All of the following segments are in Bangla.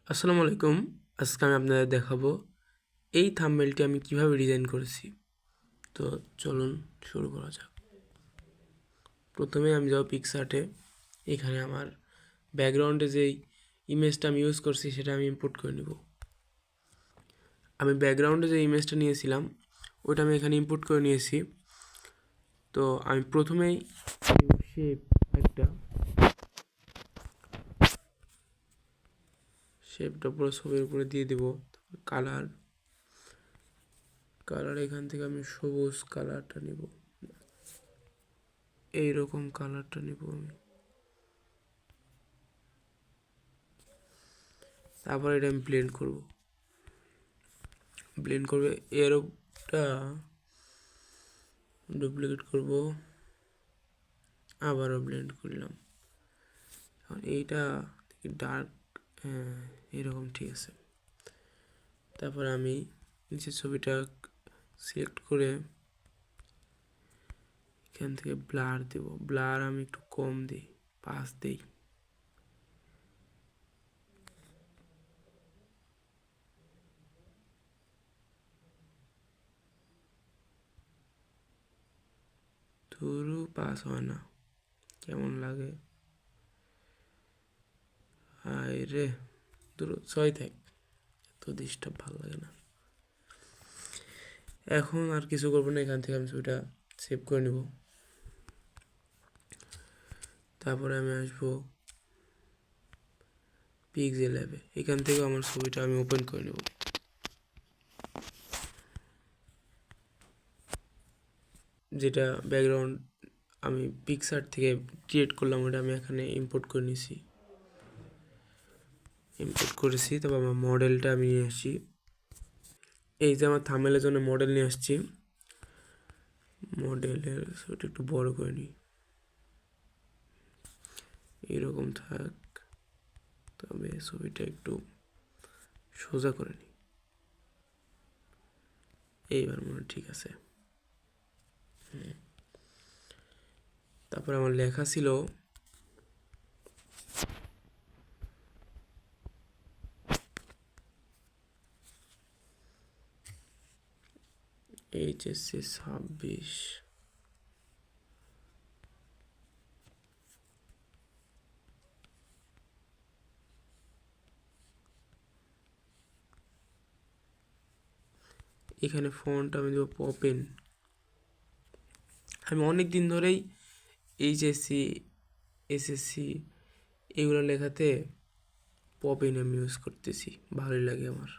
আসসালামু আলাইকুম। আজকে আমি আপনাদের দেখাবো এই থাম্বনেলটি আমি কিভাবে ডিজাইন করেছি। তো চলুন শুরু করা যাক। প্রথমে আমি যাব পিকসার্টে। এখানে আমার ব্যাকগ্রাউন্ডে যেই ইমেজটা আমি ইউজ করছি সেটা আমি ইম্পোর্ট করে নেব। আমি ব্যাকগ্রাউন্ডে যে ইমেজটা নিয়েছিলাম ওটা আমি এখানে ইম্পোর্ট করে নিয়েছি। তো আমি প্রথমেই শেপটা পুরো ছবির উপরে দিয়ে দেব। কালার এখান থেকে আমি সবুজ কালারটা নেব, এইরকম কালারটা নেব আমি। তারপর এটা আমি ব্লেন্ড করবে এরোটা ডুপ্লিকেট করব, আবারও ব্লেন্ড করলাম। এখন এইটা ডার্ক, হ্যাঁ এরকম ঠিক আছে। তারপর আমি নিচের ছবিটা সিলেক্ট করে এখান থেকে ব্লার দেব। ব্লার আমি একটু কম দিই, 5 দিই। ধরু 5 হয় না, কেমন লাগে। হায় রে, ধরু 6 থাক, এত ডিস্টার্ব ভালো লাগে না। এখন আর কিছু করবো না, এখান থেকে আমি ছবিটা সেভ করে নেব। তারপরে আমি আসবো পিক্সেল ল্যাবে। এখান থেকে আমার ছবিটা আমি ওপেন করে নেব। যেটা ব্যাকগ্রাউন্ড আমি পিকসার্ট থেকে ক্রিয়েট করলাম ওটা আমি এখানে ইম্পোর্ট করে নিয়েছি, তারপর আমার মডেলটা আমি নিয়ে আসছি। এই যে আমার থাম্বনেলের জন্য মডেল নিয়ে আসছি। মডেলের ছবিটা একটু বড় করে নিই, এইরকম থাক, তবে ছবিটা একটু সোজা করে নিই। এইবার মনে হয় ঠিক আছে। তারপর আমার লেখা ছিল HSC 26। এখানে ফন্ট আমি দেবো পপেন। আমি অনেক দিন ধরেই HSC SSC এগুলো লেখাতে পপেন আমি ইউজ করতেছি, ভালোই লাগে আমার।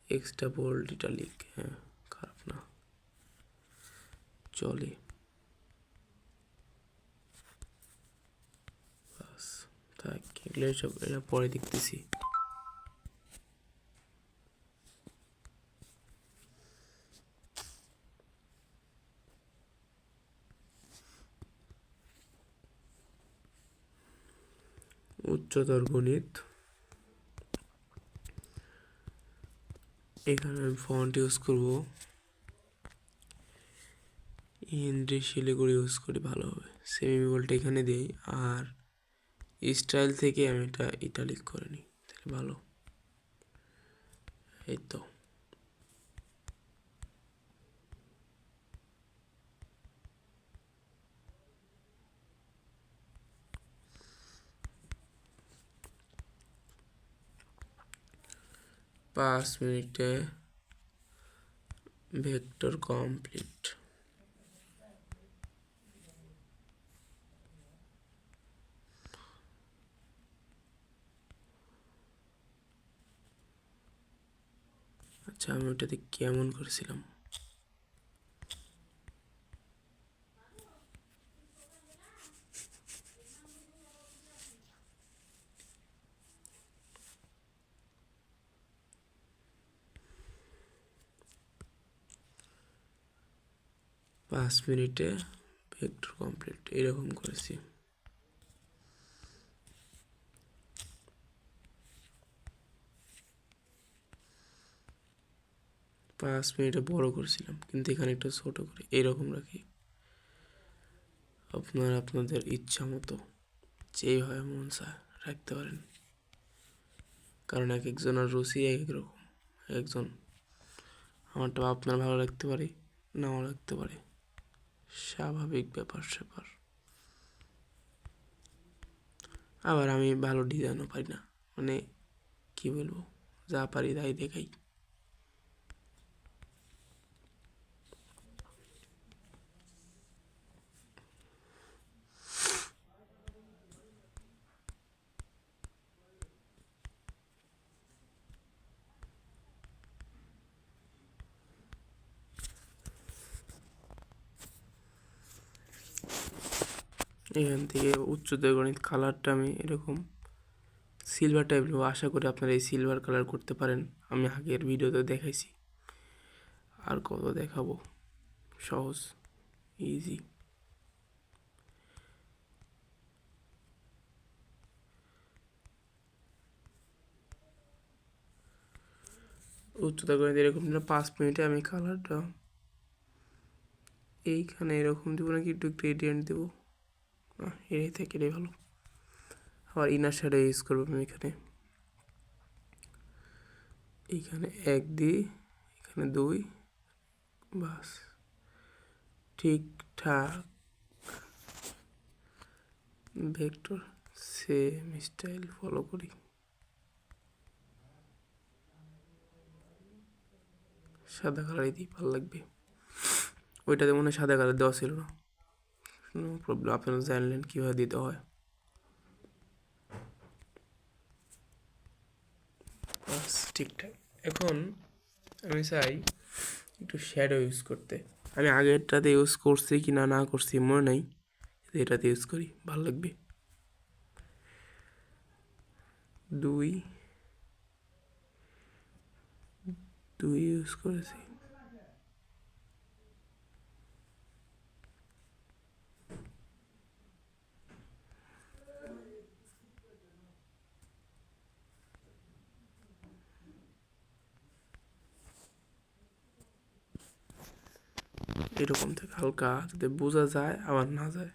এক্সট্রা বোল্ড ইটালিক, হ্যাঁ খারাপ না, চলে। বাস থাক, এগুলো সব এটা পরে দেখতেছি। উচ্চতর গণিত, এখানে আমি ফন্ট ইউজ করব হেনরি শিলিগুড়ি ইউজ করি, ভালো হবে। সেমিবোল্ট এখানে দিই, আর স্টাইল থেকে আমি এটা ইটালিক করে নিই, তাহলে ভালো। এই তো পাঁচ মিনিটে ভেক্টর কমপ্লিট। আচ্ছা, আমি ওটাতে কেমন করেছিলাম। পাঁচ মিনিটে ভেক্টর কমপ্লিট এরকম করেছি। পাঁচ মিনিটে বড় করেছিলাম, কিন্তু এখানে একটু ছোট করে এরকম রাখি। আপনারা আপনাদের ইচ্ছা মতো যেইভাবে মন চায় রাখতে পারেন। কারণ এক একজনের রুচি এক এক রকম। একজন আমারটা আপনার ভালো লাগতে পারে, নাও লাগতে পারে, স্বাভাবিক ব্যাপার স্যাপার। আবার আমি ভালো ডিজাইনও পারি না, মানে কি বলবো, যা পারি তাই দেখাই। এখান থেকে উচ্চতর গণিত কালারটা আমি এরকম সিলভার টাইপ নেবো। আশা করি আপনারা এই সিলভার কালার করতে পারেন, আমি আগের ভিডিওতে দেখাইছি। আর কত দেখাবো, সহজ ইজি। উচ্চতা গণিত এরকম 5 মিনিটে আমি কালারটা এইখানে এরকম দেবো, নাকি একটু গ্রেডিয়েন্ট দেবো, এটাই থেকে এটাই ভালো। আবার ইনার শ্যাডো ইউজ করবো আমি এখানে। এইখানে 1 দিই, এখানে 2, বাস ঠিকঠাক। ভেক্টর সেম স্টাইল ফলো করি। সাদা কালারই দিই, ভালো লাগবে। ওইটাতে মনে হয় সাদা কালার দেওয়া ছিল না, নো প্রবলেম, আপনারা জানলেন কীভাবে দিতে হয়। বাস ঠিকঠাক। এখন আমি চাই একটু শ্যাডো ইউজ করতে। আমি আগেরটাতে ইউজ করছি কি না না করছি মনে নেই, এটাতে ইউজ করি, ভালো লাগবে। 2 ইউজ করেছি। এরকম থেকে হালকা যাতে বোঝা যায় আবার না যায়।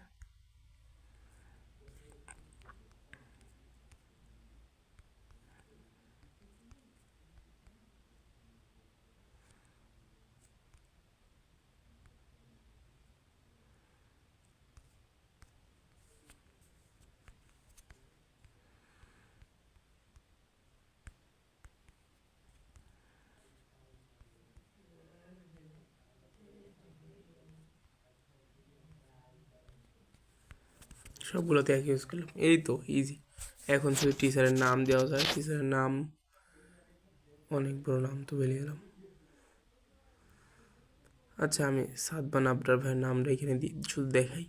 সবগুলোতে এক ইউজ করলাম, এই তো ইজি। এখন শুধু টিচারের নাম দেওয়া যায়, টিচারের নাম, অনেক বড় নাম তো বেরিয়ে গেলাম। আচ্ছা, আমি সাদবান আবরার ভাইয়ের নামটা এখানে শুধু দেখাই।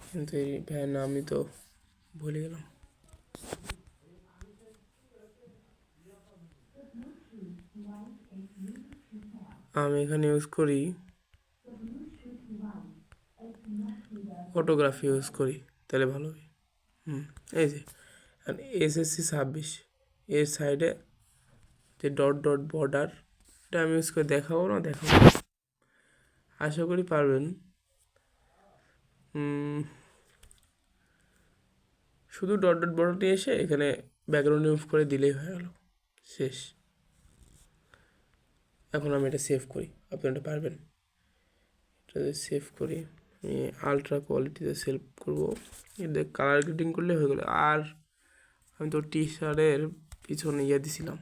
কিন্তু এই ভাইয়ের নামই তো ভুলে গেলাম। আমি এখানে ইউজ করি ফটোগ্রাফি ইউজ করি, তাহলে ভালো হবে। এই যে SSC 26 এর সাইডে যে ডট ডট বর্ডার, এটা আমি ইউজ করে দেখাবো না, দেখাবো, আশা করি পারবেন। শুধু ডট ডট বর্ডারটি এসে এখানে ব্যাকগ্রাউন্ড রিমুভ করে দিলেই হয়ে গেল, শেষ। এখন আমি এটা সেভ করি, আপনি এটা পারবেন। এটা সেভ করি, আমি আলট্রা কোয়ালিটিতে সেভ করবো, এটা কালার গ্রেডিং করলে হয়ে গেলো। আর আমি তো টি শার্টের পিছনে দিছিলাম,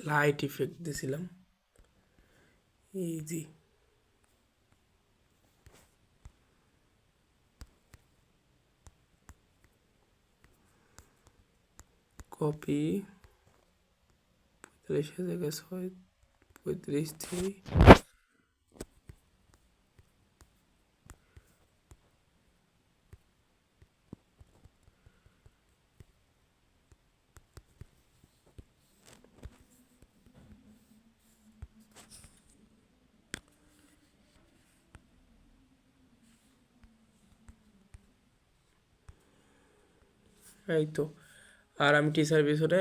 লাইট ইফেক্ট দিছিলাম, ইজি। কপি 45 জায়গায় 35 থেকে এই তো। আর আমি টিচার পিছনে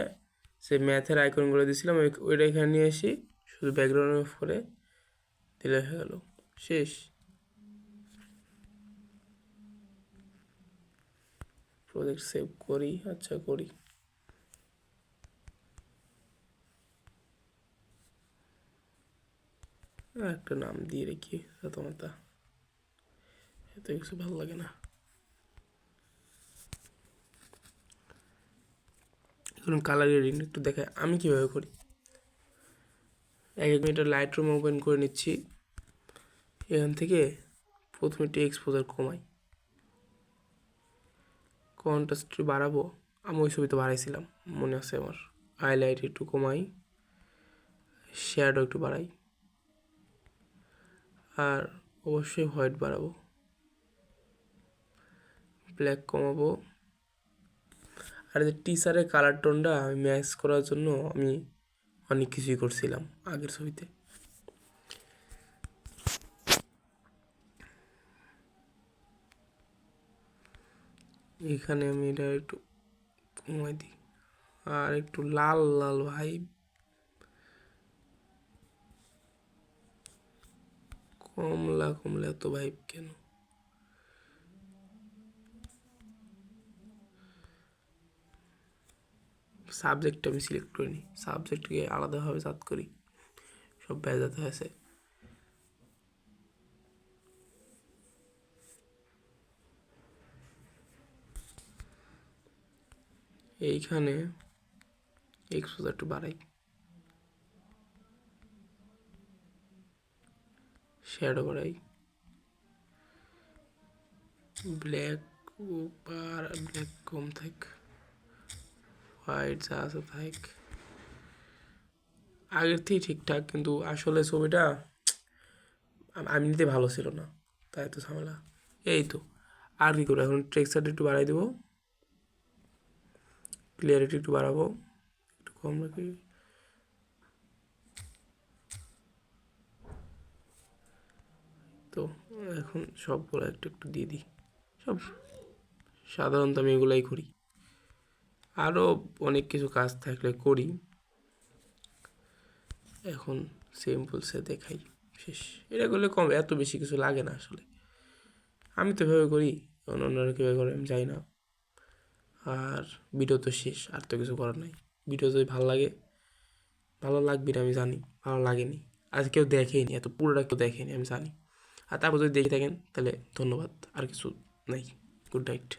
সে ম্যাথের আইকনগুলো দিয়েছিলাম, ওইটা এখানে নিয়ে আসি, শুধু ব্যাকগ্রাউন্ড অফ করে দিলে হয়ে গেল, শেষ। প্রজেক্ট সেভ করি, আচ্ছা করি। একটা নাম দিয়ে রেখি, তোমাতা, এত কিছু ভালো লাগে না। এখন কালার গ্রেডিং একটু দেখায় আমি কীভাবে করি। এক মিনিটের লাইট রুম ওপেন করে নিচ্ছি। এখান থেকে প্রথমে একটু এক্সপোজার কমাই, কন্ট্রাস্ট বাড়াবো। আমি ওই ছবিতে বাড়াইছিলাম, মনে আছে আমার। হাইলাইট একটু কমাই, শ্যাডো একটু বাড়াই, আর অবশ্যই হোয়াইট বাড়াবো, ব্ল্যাক কমাবো। আর যে টিচারের কালার টোনটা আমি ম্যাচ করার জন্য আমি অনেক কিছুই করছিলাম আগের ছবিতে। এখানে আমি এটা একটু কমাই দিই, আর একটু লাল লাল ভাই, কমলা কমলা এত ভাইব কেন? সাবজেক্ট আমি সিলেক্ট করে নিই, সাবজেক্টকে আলাদাভাবে সাত করি, সব ভেজাতে হয়েছে। এইখানে এক্সপোজার একটু বাড়াই, শ্যাডো বাড়াই, ব্ল্যাক আর ব্ল্যাক কম থাক, হোয়াইট যা আছে থাক। আগের থেকে ঠিকঠাক, কিন্তু আসলে ছবিটা আমি নিতে ভালো ছিল না, তাই তো ঝামেলা। এই তো আর কি করবো, এখন টেক্সচারটা একটু বাড়াই দেবো, ক্লিয়ারিটি একটু বাড়াবো, একটু কম রাখি। তো এখন সবগুলো একটু একটু দিয়ে দিই, সব সাধারণত আমি এগুলাই করি। আরও অনেক কিছু কাজ থাকলে করি, এখন সিম্পলসে দেখাই, শেষ। এটা করলে কম, এত বেশি কিছু লাগে না আসলে। আমি তো এভাবে করি, অন্যরা কীভাবে করে আমি জানি না। আর ভিডিও তো শেষ, আর তো কিছু করার নাই। ভিডিও যদি ভালো লাগে, ভালো লাগবে না আমি জানি, ভালো লাগেনি, আজ কেউ দেখেনি, এত পুরোটা কেউ দেখেনি আমি জানি। আর তারপর যদি দেখে থাকেন তাহলে ধন্যবাদ, আর কিছু নাই। Good night.